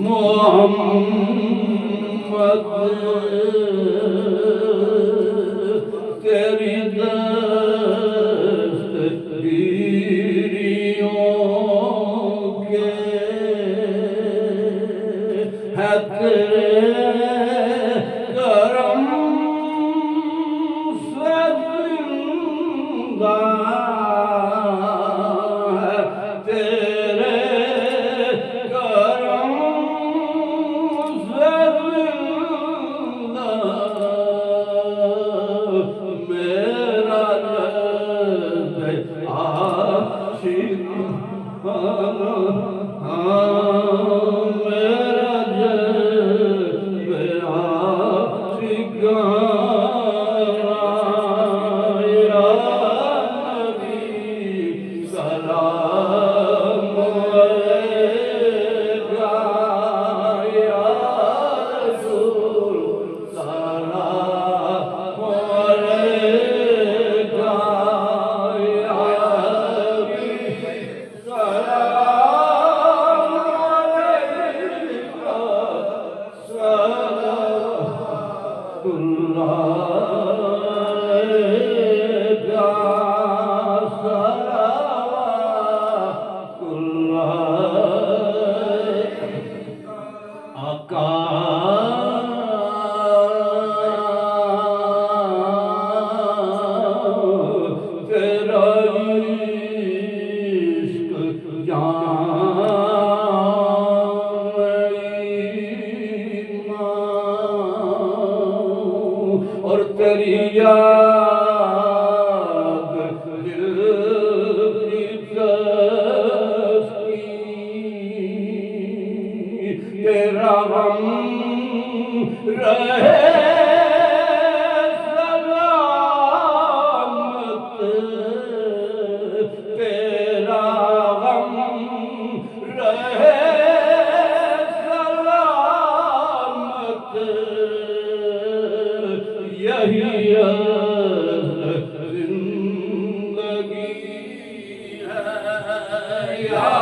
मोहम्मद तेरी दस्तगीरियों के है तेरे करम से जिंदा है तेरे करम से जिंदा मेरा आशिक और तेरी याद दिल की तस्वीर तेरा गम रहे सलामत तेरा गम रहे सलामत यही जिंदगी है।